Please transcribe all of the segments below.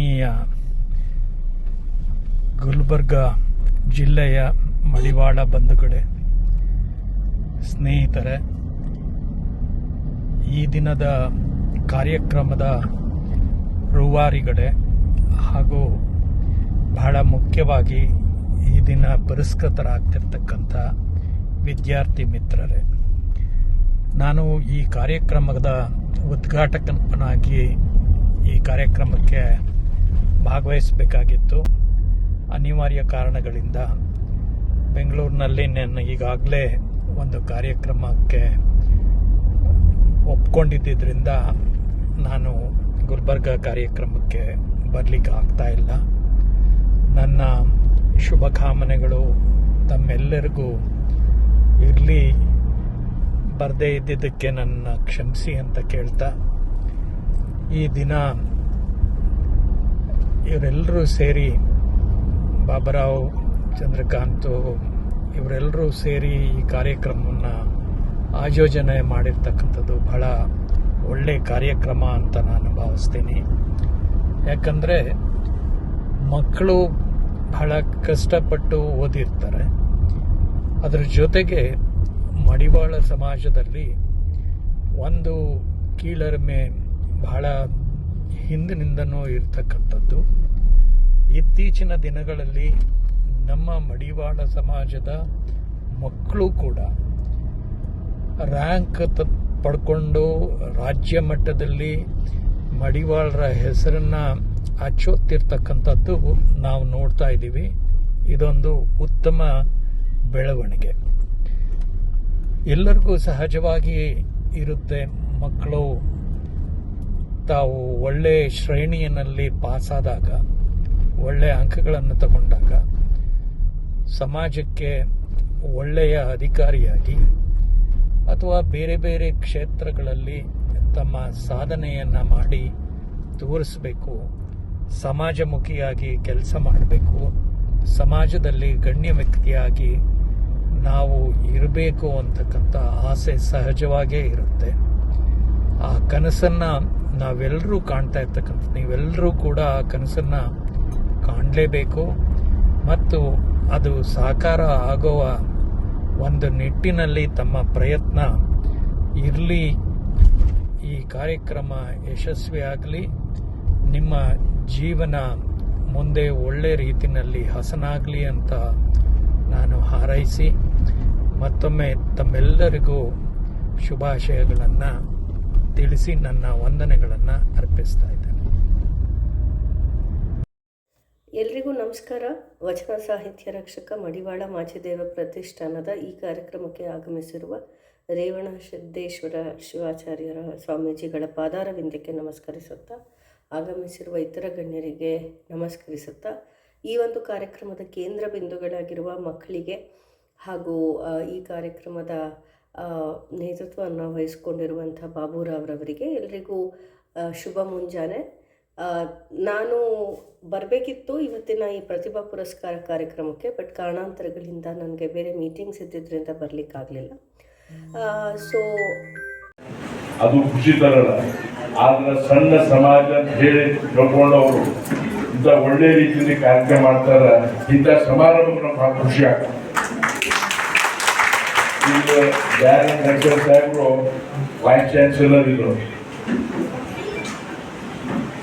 ಆತ್ಮೀಯ ಗುಲ್ಬರ್ಗ ಜಿಲ್ಲೆಯ ಮಡಿವಾಳ ಬಂಧುಗಳೇ, ಸ್ನೇಹಿತರೆ, ಈ ದಿನದ ಕಾರ್ಯಕ್ರಮದ ರೂವಾರಿಗಳೇ ಹಾಗೂ ಬಹಳ ಮುಖ್ಯವಾಗಿ ಈ ದಿನ ಪುರಸ್ಕೃತರಾಗ್ತಿರ್ತಕ್ಕಂಥ ವಿದ್ಯಾರ್ಥಿ ಮಿತ್ರರೇ, ನಾನು ಈ ಕಾರ್ಯಕ್ರಮದ ಉದ್ಘಾಟಕನಾಗಿ ಈ ಕಾರ್ಯಕ್ರಮಕ್ಕೆ ಭಾಗವಹಿಸಬೇಕಾಗಿತ್ತು. ಅನಿವಾರ್ಯ ಕಾರಣಗಳಿಂದ ಬೆಂಗಳೂರಿನಲ್ಲಿ ನಾನು ಈಗಾಗಲೇ ಒಂದು ಕಾರ್ಯಕ್ರಮಕ್ಕೆ ಒಪ್ಕೊಂಡಿದ್ದರಿಂದ ನಾನು ಗುಲ್ಬರ್ಗ ಕಾರ್ಯಕ್ರಮಕ್ಕೆ ಬರಲಿಕ್ಕೆ ಆಗ್ತಾ ಇಲ್ಲ. ನನ್ನ ಶುಭಕಾಮನೆಗಳು ತಮ್ಮೆಲ್ಲರಿಗೂ ಇರಲಿ. ಬರದೇ ಇದ್ದಿದ್ದಕ್ಕೆ ನನ್ನ ಕ್ಷಮಿಸಿ ಅಂತ ಕೇಳ್ತಾ, ಈ ದಿನ ಇವರೆಲ್ಲರೂ ಸೇರಿ ಬಾಬುರಾವ್, ಚಂದ್ರಕಾಂತ್ ಇವರೆಲ್ಲರೂ ಸೇರಿ ಈ ಕಾರ್ಯಕ್ರಮವನ್ನು ಆಯೋಜನೆ ಮಾಡಿರ್ತಕ್ಕಂಥದ್ದು ಬಹಳ ಒಳ್ಳೆಯ ಕಾರ್ಯಕ್ರಮ ಅಂತ ನಾನು ಭಾವಿಸ್ತೀನಿ. ಯಾಕಂದರೆ ಮಕ್ಕಳು ಬಹಳ ಕಷ್ಟಪಟ್ಟು ಓದಿರ್ತಾರೆ. ಅದರ ಜೊತೆಗೆ ಮಡಿವಾಳ ಸಮಾಜದಲ್ಲಿ ಒಂದು ಕೀಳರಿಮೆ ಬಹಳ ಹಿಂದಿನಿಂದನೂ ಇರ್ತಕ್ಕಂಥದ್ದು. ಇತ್ತೀಚಿನ ದಿನಗಳಲ್ಲಿ ನಮ್ಮ ಮಡಿವಾಳ ಸಮಾಜದ ಮಕ್ಕಳು ಕೂಡ ರ್ಯಾಂಕ್ ಪಡ್ಕೊಂಡು ರಾಜ್ಯ ಮಟ್ಟದಲ್ಲಿ ಮಡಿವಾಳರ ಹೆಸರನ್ನು ಅಚ್ಚೊತ್ತಿರ್ತಕ್ಕಂಥದ್ದು ನಾವು ನೋಡ್ತಾ ಇದ್ದೀವಿ. ಇದೊಂದು ಉತ್ತಮ ಬೆಳವಣಿಗೆ. ಎಲ್ಲರಿಗೂ ಸಹಜವಾಗಿ ಇರುತ್ತೆ, ಮಕ್ಕಳು ತಾವು ಒಳ್ಳೆಯ ಶ್ರೇಣಿಯಲ್ಲಿ ಪಾಸಾದಾಗ, ಒಳ್ಳೆಯ ಅಂಕಗಳನ್ನು ತಗೊಂಡಾಗ ಸಮಾಜಕ್ಕೆ ಒಳ್ಳೆಯ ಅಧಿಕಾರಿಯಾಗಿ ಅಥವಾ ಬೇರೆ ಬೇರೆ ಕ್ಷೇತ್ರಗಳಲ್ಲಿ ತಮ್ಮ ಸಾಧನೆಯನ್ನು ಮಾಡಿ ತೋರಿಸಬೇಕು, ಸಮಾಜಮುಖಿಯಾಗಿ ಕೆಲಸ ಮಾಡಬೇಕು, ಸಮಾಜದಲ್ಲಿ ಗಣ್ಯ ವ್ಯಕ್ತಿಯಾಗಿ ನಾವು ಇರಬೇಕು ಅಂತಕ್ಕಂಥ ಆಸೆ ಸಹಜವಾಗೇ ಇರುತ್ತೆ. ಆ ಕನಸನ್ನು ನಾವೆಲ್ಲರೂ ಕಾಣ್ತಾ ಇರ್ತಕ್ಕಂಥ ನೀವೆಲ್ಲರೂ ಕೂಡ ಆ ಕನಸನ್ನು ಕಾಣಲೇಬೇಕು ಮತ್ತು ಅದು ಸಾಕಾರ ಆಗುವ ಒಂದು ನಿಟ್ಟಿನಲ್ಲಿ ತಮ್ಮ ಪ್ರಯತ್ನ ಇರಲಿ. ಈ ಕಾರ್ಯಕ್ರಮ ಯಶಸ್ವಿಯಾಗಲಿ. ನಿಮ್ಮ ಜೀವನ ಮುಂದೆ ಒಳ್ಳೆ ರೀತಿಯಲ್ಲಿ ಹಸನಾಗಲಿ ಅಂತ ನಾನು ಹಾರೈಸಿ ಮತ್ತೊಮ್ಮೆ ತಮ್ಮೆಲ್ಲರಿಗೂ ಶುಭಾಶಯಗಳನ್ನು ತಿಳಿಸಿ ನನ್ನ ವಂದನೆಗಳನ್ನು ಅರ್ಪಿಸ್ತಾ ಇದ್ದೇನೆ. ಎಲ್ರಿಗೂ ನಮಸ್ಕಾರ. ವಚನ ಸಾಹಿತ್ಯ ರಕ್ಷಕ ಮಡಿವಾಳ ಮಾಚಿದೇವ ಪ್ರತಿಷ್ಠಾನದ ಈ ಕಾರ್ಯಕ್ರಮಕ್ಕೆ ಆಗಮಿಸಿರುವ ರೇವಣ ಸಿದ್ದೇಶ್ವರ ಶಿವಾಚಾರ್ಯರ ಸ್ವಾಮೀಜಿಗಳ ಪಾದಾರವಿಂದಕ್ಕೆ ನಮಸ್ಕರಿಸುತ್ತಾ, ಆಗಮಿಸಿರುವ ಇತರ ಗಣ್ಯರಿಗೆ ನಮಸ್ಕರಿಸುತ್ತಾ, ಈ ಒಂದು ಕಾರ್ಯಕ್ರಮದ ಕೇಂದ್ರ ಬಿಂದುಗಳಾಗಿರುವ ಮಕ್ಕಳಿಗೆ ಹಾಗೂ ಈ ಕಾರ್ಯಕ್ರಮದ ನೇತೃತ್ವವನ್ನು ವಹಿಸಿಕೊಂಡಿರುವಂಥ ಬಾಬುರಾವ್ರವರಿಗೆ ಎಲ್ರಿಗೂ ಶುಭ ಮುಂಜಾನೆ. ನಾನು ಬರಬೇಕಿತ್ತು ಇವತ್ತಿನ ಈ ಪ್ರತಿಭಾ ಪುರಸ್ಕಾರ ಕಾರ್ಯಕ್ರಮಕ್ಕೆ, ಬಟ್ ಕಾರಣಾಂತರಗಳಿಂದ ನನಗೆ ಬೇರೆ ಮೀಟಿಂಗ್ಸ್ ಇದ್ದಿದ್ದರಿಂದ ಬರಲಿಕ್ಕಾಗಲಿಲ್ಲ. ಸೊ ಅದು ಖುಷಿ ತರಲ್ಲ. ಆದ್ರೆ ಸಣ್ಣ ಸಮಾಜ ಅಂತ ಹೇಳಿ ತಿಳ್ಕೊಂಡವರು ಇಂಥ ಒಳ್ಳೆ ರೀತಿಯಲ್ಲಿ ಕಾರ್ಯಕ್ರಮ ಮಾಡ್ತಾರೆ. ಇಂಥ ಸಮಾರಂಭಕ್ಕೆ ನಮ್ಗೆ ಭಾಳ ಖುಷಿ ಆಗ್ತದೆ. ಈಗ ದಯಾನಂದ ನಗರ ಸಾಹೇಬರು ವೈಸ್ ಚಾನ್ಸಲರ್ ಇದ್ರು,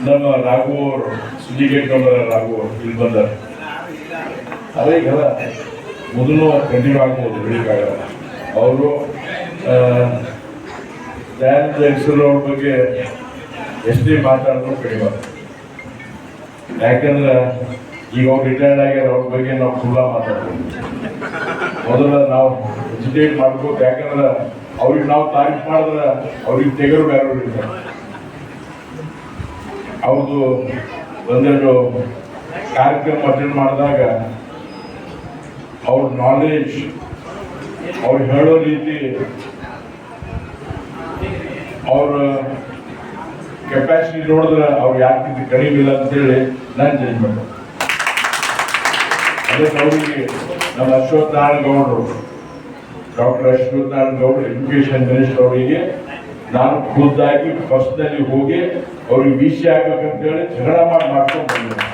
ನಮ್ಮ ರಾಘು ಅವರು ಸಿಂಡಿಕೇಟ್ ಮೆಂಬರ್ ರಾಘು ಅವರು ಇಲ್ಲಿ ಬಂದಾರೆ. ಅದೇ ಈಗಲ್ಲ ಮೊದಲು ಕಂಟಿನ್ಯೂ ಆಗ್ಬೋದು, ಬೆಳಿಕಾಗಲ್ಲ. ಅವರು ದಯಾನಂದ ಹೆಸರು ಅವ್ರ ಬಗ್ಗೆ ಎಷ್ಟೇ ಮಾತಾಡಿದ್ರು ಕಡಿಮೆ. ಯಾಕಂದ್ರೆ ಈಗ ಅವ್ರು ರಿಟೈರ್ಡ್ ಆಗ್ಯಾರ, ಅವ್ರ ಬಗ್ಗೆ ನಾವು ಖುಲ್ಲ ಮಾತಾಡ್ತೀವಿ. ಮೊದಲ ನಾವು ಎಜುಕೇಟ್ ಮಾಡ್ಬೇಕು. ಯಾಕಂದ್ರೆ ಅವ್ರಿಗೆ ನಾವು ತಾರೀಫ್ ಮಾಡಿದ್ರೆ ಅವ್ರಿಗೆ ತೆಗರು ಬೇರೆ ಇರ್ತಾರೆ. ಅವ್ರದ್ದು ಒಂದೆರಡು ಕಾರ್ಯಕ್ರಮ ಅಟೆಂಡ್ ಮಾಡಿದಾಗ ಅವ್ರ ನಾಲೆಜ್, ಅವ್ರು ಹೇಳೋ ರೀತಿ, ಅವ್ರ ಕೆಪಾಸಿಟಿ ನೋಡಿದ್ರೆ ಅವ್ರು ಯಾಕೆ ಕಡಿಮೆ ಇಲ್ಲ ಅಂತೇಳಿ ನಾನು ಜಜ್ಮೆಂಟ್. ಅದಕ್ಕೆ ಅವರಿಗೆ ನಮ್ಮ ಅಶ್ವಥ್ ನಾರಾಯಣ ಗೌಡರು, ಡಾಕ್ಟರ್ ಅಶ್ವಥ್ ನಾರಾಯಣ ಗೌಡರು ಎಜುಕೇಶನ್ ಮಿನಿಸ್ಟರ್ ಅವರಿಗೆ ನಾನು ಖುದ್ದಾಗಿ ಬಸ್ನಲ್ಲಿ ಹೋಗಿ ಅವ್ರಿಗೆ ವಿಷಯ ಆಗ್ಬೇಕಂತ ಹೇಳಿ ಜಗಳ ಮಾಡ್ಕೊಂಡು ಬಂದಿದ್ದೆ.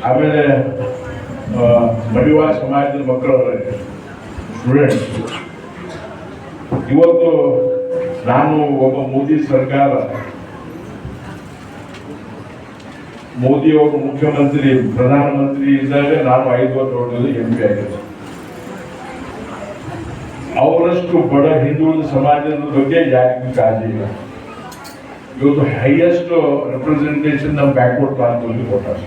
ಆಮೇಲೆ ಮಡಿವಾಳ ಸಮಾಜದ ಮಕ್ಕಳು ಸ್ಟೂಡೆಂಟ್ಸ್ ಇವತ್ತು ನಾನು ಒಬ್ಬ ಮೋದಿ ಸರ್ಕಾರ, ಮೋದಿ ಅವರು ಮುಖ್ಯಮಂತ್ರಿ ಪ್ರಧಾನಮಂತ್ರಿ ಇದ್ದಾಗ ನಾನು 5 ವರ್ಷ MP ಆಗಿದ್ದೆ. ಅವರಷ್ಟು ಬಡ ಹಿಂದುಳಿದ ಸಮಾಜದ ಬಗ್ಗೆ ಯಾರಿಗೂ ಕಾಳಜಿ ಇಲ್ಲ. ಇವತ್ತು ಹೈಯೆಸ್ಟ್ ರೆಪ್ರೆಸೆಂಟೇಷನ್ ನಮ್ಮ ಬ್ಯಾಕ್ವರ್ಡ್ ಪ್ರಾಂತದಲ್ಲಿ ಕೊಟ್ಟಾರೆ.